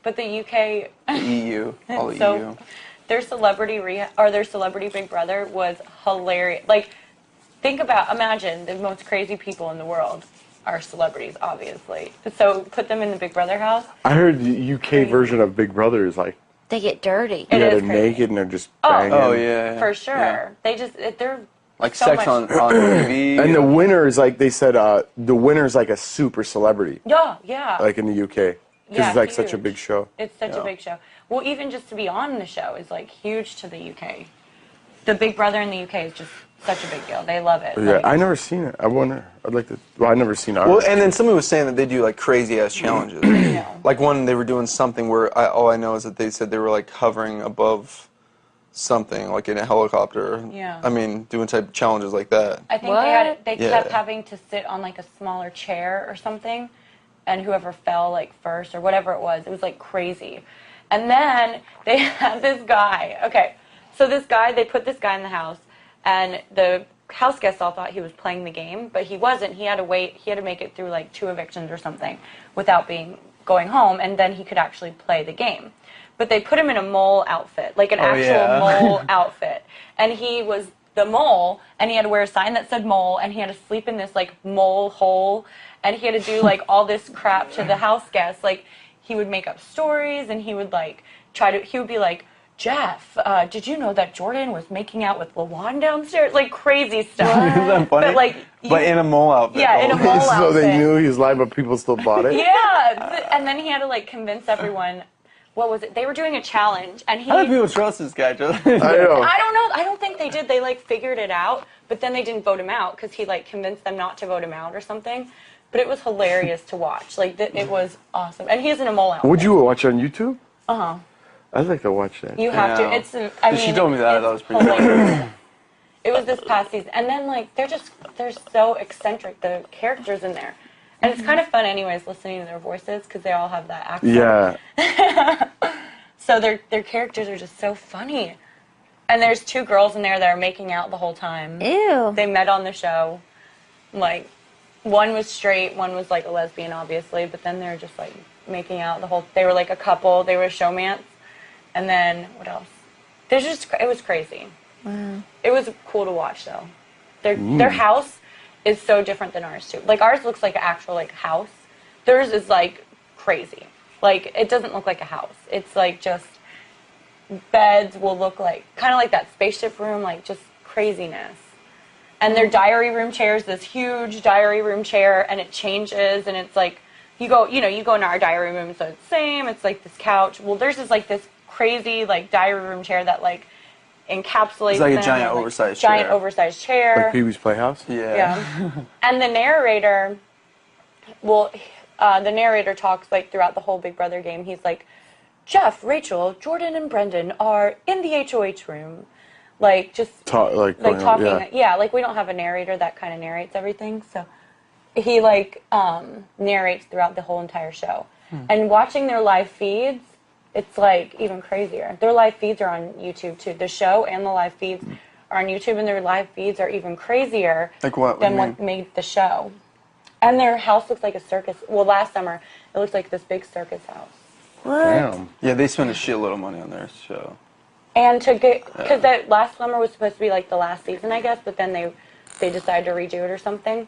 But the UK, The EU, all the EU. Their celebrity Big Brother was hilarious. Like, imagine the most crazy people in the world are celebrities, obviously. So put them in the Big Brother house. I heard the UK version of Big Brother is like They get dirty. they're naked and they're just banging. Oh yeah, for sure. Yeah. They're like so sex on TV. And the winner is like they said. The winner is like a super celebrity. Yeah. Like in the UK, because it's like such a big show. It's such a big show. Well, even just to be on the show is like huge to the UK. The Big Brother in the UK is just such a big deal. They love it. Yeah, like, I never seen it. I wonder. I'd like to. Well, I never seen ours. Well, and then somebody was saying that they do like crazy ass challenges. Like one, they were doing something where all I know is that they said they were like hovering above something, like in a helicopter. Yeah. I mean, doing type of challenges like that. I think they kept having to sit on like a smaller chair or something, and whoever fell like first or whatever it was like crazy. And then they had this guy. Okay, so this guy, they put this guy in the house, and the house guests all thought he was playing the game, but he wasn't. He had to wait. He had to make it through like 2 evictions or something without going home, and then he could actually play the game. But they put him in a mole outfit, like an actual mole outfit, and he was the mole, and he had to wear a sign that said mole, and he had to sleep in this like mole hole, and he had to do like all this crap to the house guests. Like, he would make up stories, and he would like he would be like, Jeff, did you know that Jordan was making out with LaJuan downstairs? Like crazy stuff. Isn't that funny? But in a mole outfit. Yeah, in a mole outfit. So they knew he was lying, but people still bought it? Yeah, and then he had to like convince everyone. What was it? They were doing a challenge, and How do people trust this guy? I know. I don't know. I don't think they did. They like figured it out, but then they didn't vote him out because he like convinced them not to vote him out or something. But it was hilarious to watch. Like, it was awesome. And he's in a mole outfit. Would you watch on YouTube? Uh-huh. I'd like to watch that. You have to. It's. I mean, she told me that. That was pretty hilarious. It was this past season, and then like they're so eccentric. The characters in there, and it's kind of fun, anyways, listening to their voices because they all have that accent. Yeah. So their characters are just so funny, and there's 2 girls in there that are making out the whole time. Ew. They met on the show, like. One was straight, one was like a lesbian, obviously, but then they were just like making out the whole. They were like a couple. They were a showmance, and then what else? It was crazy. Wow. It was cool to watch though. Their house is so different than ours too. Like, ours looks like an actual like house. Theirs is like crazy. Like, it doesn't look like a house. It's like just beds will look like kind of like that spaceship room, like just craziness. And their diary room chair is this huge diary room chair, and it changes, and it's like, you go into our diary room, so it's the same, it's like this couch. Well, theirs is like this crazy, like, diary room chair that, like, encapsulates It's like them, a giant like, oversized chair. Giant oversized chair. Like Pee-wee's Playhouse? Yeah. And the narrator, the narrator talks, like, throughout the whole Big Brother game. He's like, Jeff, Rachel, Jordan, and Brendan are in the HOH room. Like, just talking. Yeah, like, we don't have a narrator that kind of narrates everything. So he, like, narrates throughout the whole entire show. And watching their live feeds, it's, like, even crazier. Their live feeds are on YouTube, too. The show and the live feeds are on YouTube, and their live feeds are even crazier than what made the show. And their house looks like a circus. Well, last summer, it looked like this big circus house. What? Damn. Yeah, they spend a shitload of money on their show. And to get, because that last summer was supposed to be like the last season, I guess, but then they decided to redo it or something.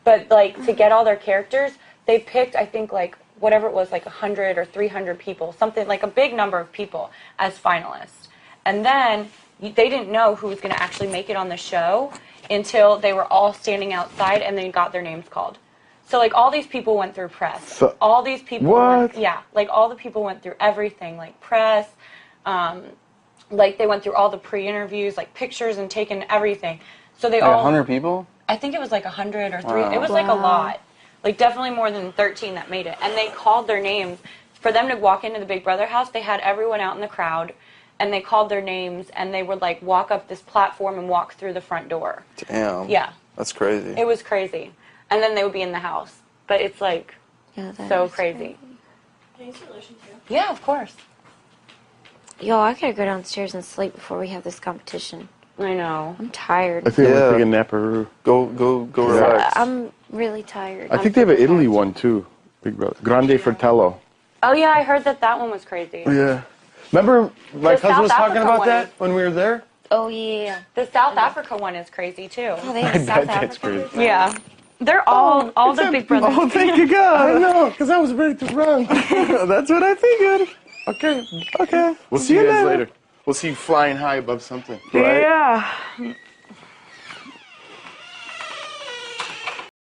But like, to get all their characters, they picked, I think, like whatever it was, like 100 or 300 people, something like a big number of people as finalists. And then they didn't know who was going to actually make it on the show until they were all standing outside and they got their names called. So like, all these people went through press. All these people. What? Like all the people went through everything, like press. Like, they went through all the pre-interviews, like pictures and taken everything. So they like all... 100 people? I think it was like 100 or 3. Wow. It was like a lot. Like, definitely more than 13 that made it. And they called their names. For them to walk into the Big Brother house, they had everyone out in the crowd, and they called their names, and they would, like, walk up this platform and walk through the front door. Damn. Yeah. That's crazy. It was crazy. And then they would be in the house. But it's, like, so crazy. Can you still listen to? Yeah, of course. Yo, I gotta go downstairs and sleep before we have this competition. I know. I'm tired. I think I'm gonna take a naparoo. Go relax. I'm really tired. I think they have an Italy one too. Big Brother. Grande Fratello. Oh yeah, I heard that one was crazy. Yeah. Remember my The cousin was South talking Africa about one that is- when we were there? Oh yeah. The South Africa one is crazy too. Oh, they have South That's Africa. crazy. Yeah, they're all the except- Big Brothers. Oh, thank you God. I know, because I was ready to run. That's what I figured. Okay. Okay. We'll see you guys later. We'll see you flying high above something. Right? Yeah.